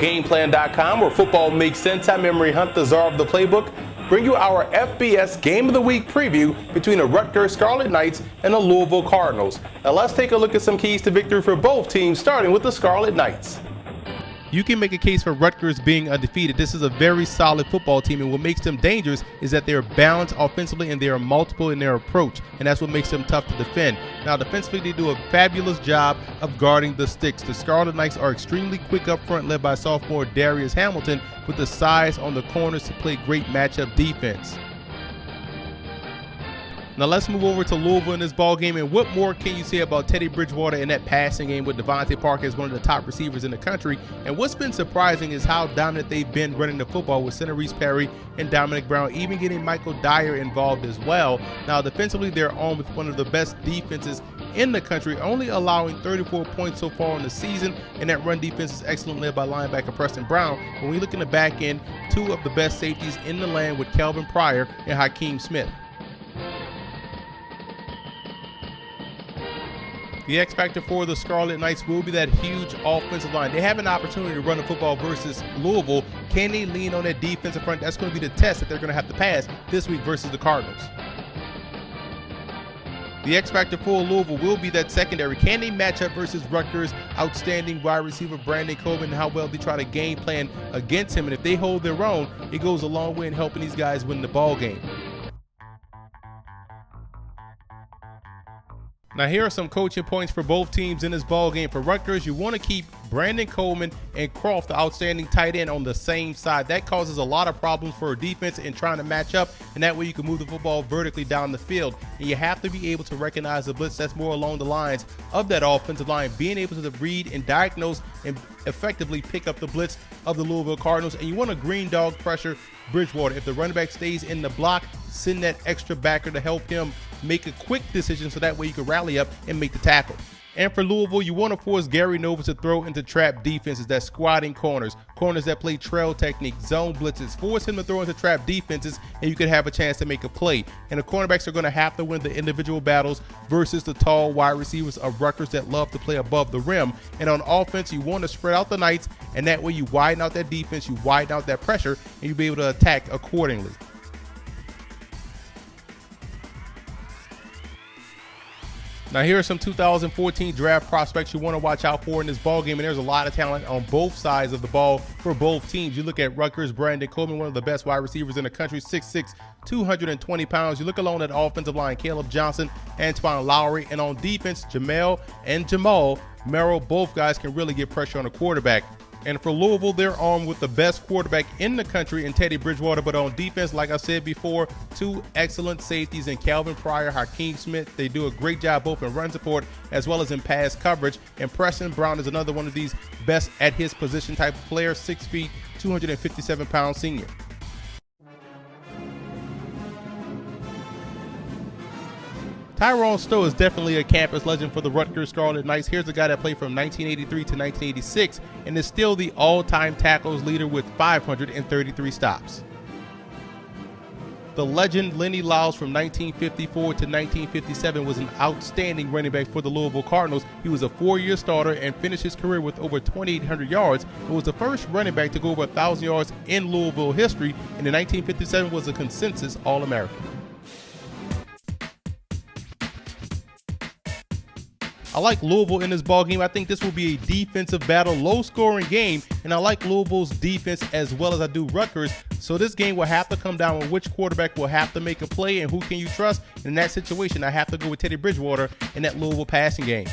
Gameplan.com, where football makes sense. I'm Emery Hunt, the czar of the playbook. Bring you our FBS Game of the Week preview between the Rutgers Scarlet Knights and the Louisville Cardinals. Now let's take a look at some keys to victory for both teams, starting with the Scarlet Knights. You can make a case for Rutgers being undefeated. This is a very solid football team, and what makes them dangerous is that they're balanced offensively and they are multiple in their approach, and that's what makes them tough to defend. Now, defensively, they do a fabulous job of guarding the sticks. The Scarlet Knights are extremely quick up front, led by sophomore Darius Hamilton, with the size on the corners to play great matchup defense. Now let's move over to Louisville in this ball game, and what more can you say about Teddy Bridgewater in that passing game with Devontae Parker as one of the top receivers in the country? And what's been surprising is how dominant they've been running the football with Centerese Perry and Dominic Brown, even getting Michael Dyer involved as well. Now defensively, they're on with one of the best defenses in the country, only allowing 34 points so far in the season, and that run defense is excellent, led by linebacker Preston Brown. When we look in the back end, two of the best safeties in the land with Kelvin Pryor and Hakeem Smith. The X factor for the Scarlet Knights will be that huge offensive line. They have an opportunity to run the football versus Louisville. Can they lean on that defensive front? That's going to be the test that they're going to have to pass this week versus the Cardinals. The X factor for Louisville will be that secondary. Can they match up versus Rutgers' outstanding wide receiver Brandon Coleman, and how well they try to game plan against him? And if they hold their own, it goes a long way in helping these guys win the ball game. Now here are some coaching points for both teams in this ball game. For Rutgers, you want to keep Brandon Coleman and Croft, the outstanding tight end, on the same side. That causes a lot of problems for a defense in trying to match up, and that way you can move the football vertically down the field. And you have to be able to recognize the blitz. That's more along the lines of that offensive line, being able to read and diagnose and effectively pick up the blitz of the Louisville Cardinals. And you want to green dog pressure Bridgewater. If the running back stays in the block, send that extra backer to help him make a quick decision, so that way you can rally up and make the tackle. And for Louisville, you want to force Gary Novus to throw into trap defenses, that squatting corners that play trail technique, zone blitzes. Force him to throw into trap defenses, and you could have a chance to make a play. And the cornerbacks are going to have to win the individual battles versus the tall wide receivers of Rutgers that love to play above the rim. And on offense, you want to spread out the Knights, and that way you widen out that defense, you widen out that pressure, and you'll be able to attack accordingly. Now here are some 2014 draft prospects you want to watch out for in this ball game, and there's a lot of talent on both sides of the ball for both teams. You look at Rutgers, Brandon Coleman, one of the best wide receivers in the country, 6'6", 220 pounds. You look along that offensive line, Caleb Johnson, Antoine Lowry, and on defense, Jamel and Jamal Merrill. Both guys can really get pressure on the quarterback. And for Louisville, they're armed with the best quarterback in the country in Teddy Bridgewater. But on defense, like I said before, two excellent safeties in Kelvin Pryor, Hakeem Smith. They do a great job both in run support as well as in pass coverage. And Preston Brown is another one of these best at his position type of player, 6 feet, 257 pound senior. Tyrone Stowe is definitely a campus legend for the Rutgers Scarlet Knights. Here's a guy that played from 1983 to 1986 and is still the all-time tackles leader with 533 stops. The legend Lenny Lyles from 1954 to 1957 was an outstanding running back for the Louisville Cardinals. He was a 4-year starter and finished his career with over 2,800 yards. It was the first running back to go over 1,000 yards in Louisville history, and in 1957 was a consensus All-American. I like Louisville in this ball game. I think this will be a defensive battle, low-scoring game, and I like Louisville's defense as well as I do Rutgers. So this game will have to come down on which quarterback will have to make a play and who can you trust. In that situation, I have to go with Teddy Bridgewater in that Louisville passing game.